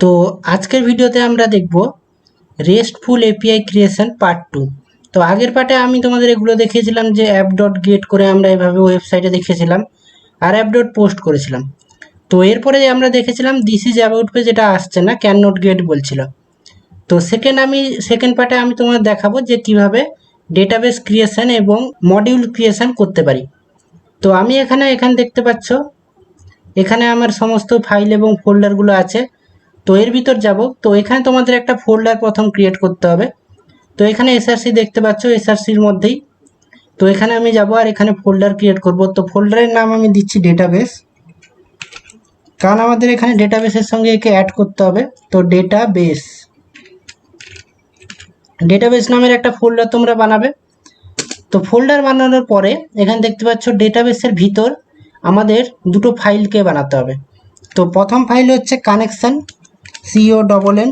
তো আজকের ভিডিওতে আমরা দেখব রেস্টফুল এপিআই ক্রিয়েশন পার্ট 2। তো আগের পার্টে আমি তোমাদের এগুলো দেখিয়েছিলাম যে অ্যাপ ডট গেট করে আমরা এভাবে ওয়েবসাইটে দেখিয়েছিলাম আর অ্যাপ ডট পোস্ট করেছিলাম। তো এরপরে আমরা দেখেছিলাম দিস ইজ অ্যাবাউট পেজ, যেটা আসছে না, ক্যান নট গেট বলছিল। তো সেকেন্ড পার্টে আমি তোমাদের দেখাবো যে কিভাবে ডেটাবেস ক্রিয়েশন এবং মডিউল ক্রিয়েশন করতে পারি। তো আমি এখানে দেখতে পাচ্ছ, এখানে আমার সমস্ত ফাইল এবং ফোল্ডারগুলো আছে। তো এর ভিতর যাব। তো এখানে তোমাদের একটা ফোল্ডার প্রথম ক্রিয়েট করতে হবে। তো এখানে এসআরসি দেখতে পাচ্ছ, এসআরসির মধ্যেই। তো এখানে আমি যাব আর এখানে ফোল্ডার ক্রিয়েট করব। তো ফোল্ডারের নাম আমি দিচ্ছি ডেটাবেস, কারণ আমাদের এখানে ডেটাবেসের সঙ্গে একে অ্যাড করতে হবে। তো ডেটাবেস নামের একটা ফোল্ডার তোমরা বানাবে। তো ফোল্ডার বানানোর পরে এখানে দেখতে পাচ্ছ ডেটাবেসের ভিতর আমাদের দুটো ফাইলকে বানাতে হবে। তো প্রথম ফাইল হচ্ছে connection, CONN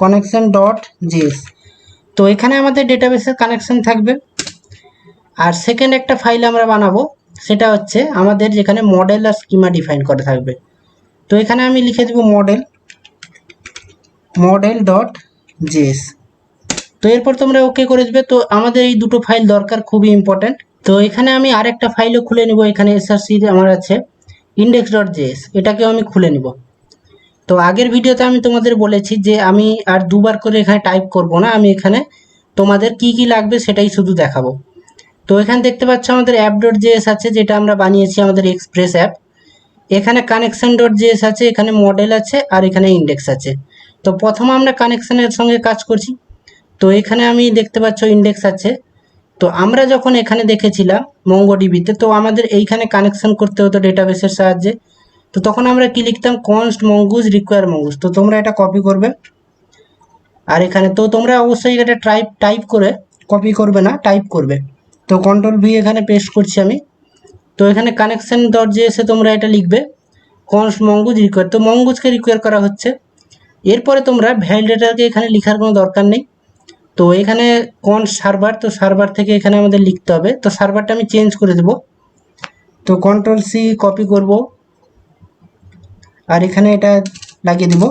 connection dot JS. তো এখানে আমাদের ডেটাবেসের কানেকশন থাকবে। আর সেকেন্ড একটা ফাইল আমরা বানাবো, সেটা হচ্ছে আমাদের যেখানে মডেল আর স্কিমা ডিফাইন করা থাকবে। তো এখানে আমি লিখে দেব মডেল ডট জেএস। তো এরপর তোমরা ওকে করে দেবে। তো আমাদের এই দুটো ফাইল দরকার, খুবই ইম্পর্ট্যান্ট। তো এখানে আমি আরেকটা ফাইলও খুলে নিব। এখানে এসআরসি আমার আছে ইন্ডেক্স ডট জেএস, এটাকেও আমি খুলে নিব। তো আগের ভিডিওতে আমি তোমাদের বলেছি যে আমি আর দুবার করে এখানে টাইপ করব না, আমি এখানে তোমাদের কি কি লাগবে সেটাই শুধু দেখাবো। তো এখানে দেখতে পাচ্ছ আমাদের অ্যাপ ডট জেএস আছে, যেটা আমরা বানিয়েছি আমাদের এক্সপ্রেস অ্যাপ। এখানে কানেকশন ডট জেএস আছে, এখানে মডেল আছে, আর এখানে ইন্ডেক্স আছে। তো প্রথম আমরা কানেকশনের সঙ্গে কাজ করছি। তো এখানে আমি দেখতে পাচ্ছ ইন্ডেক্স আছে। তো আমরা যখন এখানে দেখেছিলাম মঙ্গোডিবিতে, তো আমাদের এইখানে কানেকশন করতে হতো ডেটাবেসের সাহায্যে। তো তখন আমরা কি লিখতাম, কনস্ট মঙ্গুজ রিকোয়ার মঙ্গুজ। তো তোমরা এটা কপি করবে। আর এখানে তো তোমরা অবশ্যই এটা টাইপ করে কপি করবে না, টাইপ করবে। তো কন্ট্রোল V এখানে পেস্ট করছি আমি। তো এখানে কানেকশন ডট জেএসে তোমরা এটা লিখবে কনস্ট মঙ্গুজ রিকোয়ার। তো মঙ্গুজকে রিকোয়ার করা হচ্ছে। এরপরে তোমরা ভ্যালিডেটরকে এখানে লেখার কোনো দরকার নেই। তো এখানে কনস্ট সার্ভার, তো সার্ভার থেকে এখানে আমাদের লিখতে হবে। তো সার্ভারটা আমি চেঞ্জ করে দেব। তো কন্ট্রোল-C কপি করব আর এখানে এটা লাগিয়ে দিব।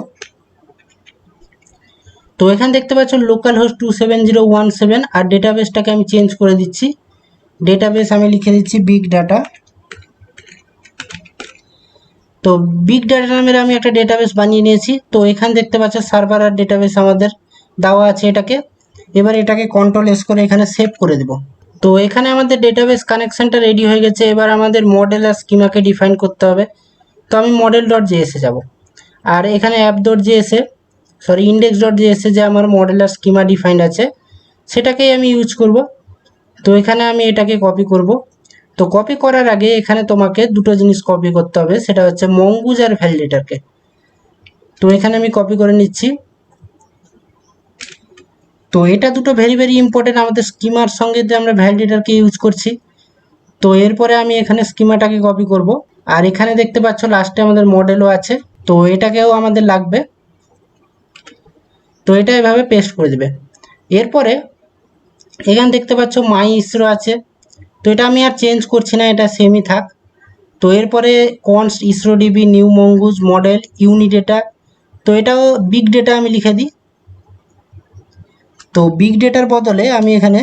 তো এখানে দেখতে পাচ্ছ লোকাল হোস্ট 27017, আর ডেটাবেসটাকে আমি চেঞ্জ করে দিচ্ছি। ডেটাবেস আমি লিখে দিচ্ছি বিগ ডাটা। তো বিগ ডাটা নামের আমি একটা ডেটাবেস বানিয়ে নিয়েছি। তো এখানে দেখতে পাচ্ছ সার্ভার আর ডেটাবেস আমাদের দেওয়া আছে এটাকে। এবার এটাকে কন্ট্রোল-S করে এখানে সেভ করে দেব। তো এখানে আমাদের ডেটাবেস কানেকশনটা রেডি হয়ে গেছে। এবার আমাদের মডেল আর স্কিমাকে ডিফাইন করতে হবে। তো আমি মডেল ডট জেএসে যাব, আর এখানে অ্যাপ ডট জেএসে ইন্ডেক্স ডট জেএসে যে আমার মডেল আর স্কিমা ডিফাইন্ড আছে সেটাকেই আমি ইউজ করব। তো এখানে আমি এটাকে কপি করব। তো কপি করার আগে এখানে তোমাকে দুটো জিনিস কপি করতে হবে, সেটা হচ্ছে মঙ্গুজ আর ভ্যালিডেটরকে। তো এখানে আমি কপি করে নিচ্ছি। তো এটা দুটো ভেরি ভেরি ইম্পর্টেন্ট আমাদের স্কিমার সঙ্গে, যে আমরা ভ্যালিডেটরকে ইউজ করছি। তো এরপরে আমি এখানে স্কিমাটাকে কপি করব। আর এখানে দেখতে পাচ্ছ লাস্টে আমাদের মডেলও আছে, তো এটাকেও আমাদের লাগবে। তো এটা এভাবে পেস্ট করে দেবে। এরপরে এখানে দেখতে পাচ্ছ মাই ইসরো আছে। তো এটা আমি আর চেঞ্জ করছি না, এটা সেমই থাক। তো এরপরে কনস্ট ইসরো ডিবি নিউ মঙ্গুজ মডেল ইউনিডেটা। তো এটাও বিগ ডেটা আমি লিখে দিই। তো বিগ ডেটার বদলে আমি এখানে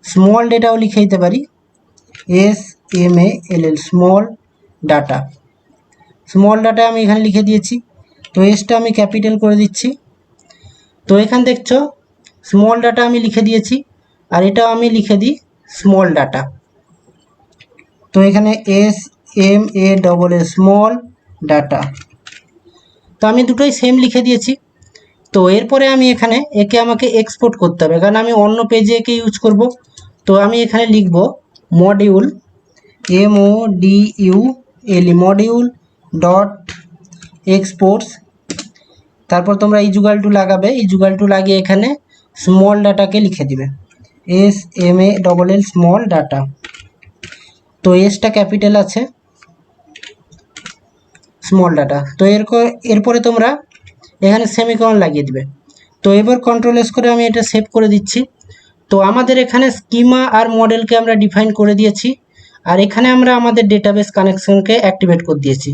স্মল ডেটাও লিখে দিতে পারি, SMALL small data. Small data আমি এখানে লিখে দিয়েছি। তো এসটা আমি ক্যাপিটাল করে দিচ্ছি। তো এখানে দেখছো স্মল ডাটা আমি লিখে দিয়েছি, আর এটাও আমি লিখে দিই স্মল ডাটা। তো এখানে SMALL স্মল ডাটা। তো আমি দুটোই সেম লিখে দিয়েছি। তো এরপরে আমি এখানে আমাকে এক্সপোর্ট করতে হবে, কারণ আমি অন্য পেজে একে ইউজ করব। তো আমি এখানে লিখব মডিউল মডিউল ডট এক্সপোর্টস। তারপর তোমরা ইজুগাল টু লাগাবে, ইজুগাল টু লাগিয়ে এখানে স্মল ডাটাকে লিখে দিবে SMALL স্মল ডাটা। তো এসটা ক্যাপিটাল আছে, স্মল ডাটা। তো এরপরে তোমরা এখানে সেমিকোলন লাগিয়ে দিবে। তো এবার কন্ট্রোল-S করে আমি এটা সেভ করে দিচ্ছি। তো আমাদের এখানে স্কিমা আর মডেলকে আমরা ডিফাইন করে দিয়েছি, আর এখানে আমরা আমাদের ডেটাবেস কানেকশনকে অ্যাক্টিভেট করে দিয়েছি।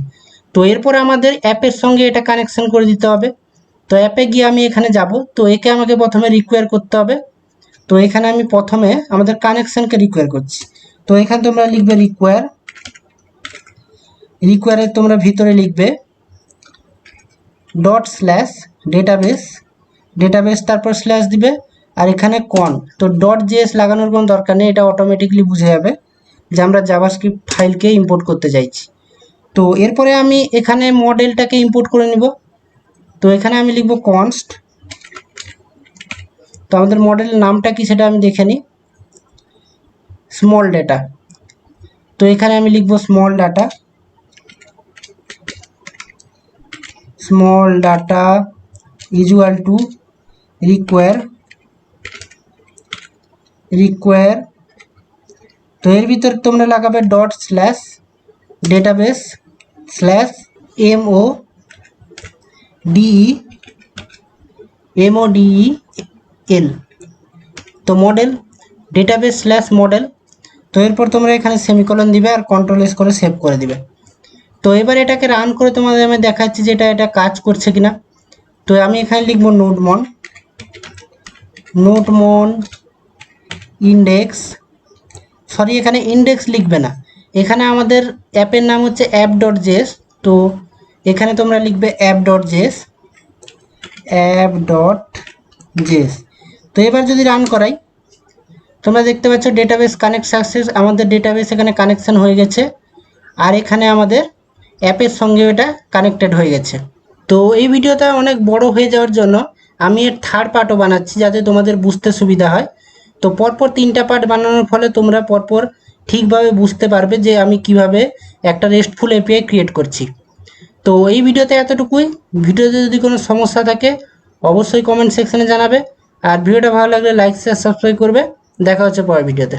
তো এরপর আমাদের অ্যাপের সঙ্গে এটা কানেকশন করে দিতে হবে। তো অ্যাপে গিয়ে আমি এখানে যাব, তো একে আমাকে প্রথমে রিকোয়ার করতে হবে। তো এখানে আমি প্রথমে আমাদের কানেকশনকে রিকোয়ার করছি। তো এখানে তোমরা লিখবে রিকোয়ারের তোমরা ভিতরে লিখবে ডেটাবেস তারপর স্ল্যাশ দিবে, আর এখানে কন। তো .js লাগানোর কোনো দরকার নেই, এটা অটোমেটিকলি বুঝে যাবে যে আমরা জাভাস্ক্রিপ্ট ফাইলকে ইম্পোর্ট করতে চাইছি। তো এরপরে আমি এখানে মডেলটাকে ইম্পোর্ট করে নিব। তো এখানে আমি লিখব কনস্ট। তো আমাদের মডেলের নামটা কি সেটা আমি দেখে নিই, স্মল ডেটা। তো এখানে আমি লিখব small data equal to require. তো এর ভিতরে তোমরা লাগাবে ./database/ model। তো মডেল ডেটাবেস/মডেল। তো এরপর তোমরা এখানে সেমিকোলন দিবে আর কন্ট্রোল S করে সেভ করে দিবে। তো এবার এটাকে রান করে তোমাদের আমি দেখাচ্ছি যে এটা কাজ করছে কিনা। তো আমি এখানে লিখব নোটমন ইন্ডেক্স, এখানে ইন্ডেক্স লিখবে না, এখানে আমাদের অ্যাপের নাম হচ্ছে app.js। তো এখানে তোমরা লিখবে app.js। তো এবার যদি রান করাই, তোমরা দেখতে পাচ্ছ ডেটাবেস কানেক্ট সাকসেস, আমাদের ডেটাবেস এখানে কানেকশন হয়ে গেছে, আর এখানে আমাদের অ্যাপের সঙ্গে এটা কানেক্টেড হয়ে গেছে। তো এই ভিডিওটা অনেক বড় হয়ে যাওয়ার জন্য আমি এর থার্ড পার্টও বানাচ্ছি যাতে তোমাদের বুঝতে সুবিধা হয়। তো পরপর 3টা পার্ট বানানোর ফলে তোমরা পরপর ঠিকভাবে বুঝতে পারবে যে আমি কিভাবে একটা রেস্টফুল এপিআই ক্রিয়েট করছি। তো এই ভিডিওতে এতটুকুই। ভিডিওতে যদি কোনো সমস্যা থাকে অবশ্যই কমেন্ট সেকশনে জানাবে, আর ভিডিওটা ভালো লাগলে লাইক শেয়ার সাবস্ক্রাইব করবে। দেখা হচ্ছে পরের ভিডিওতে।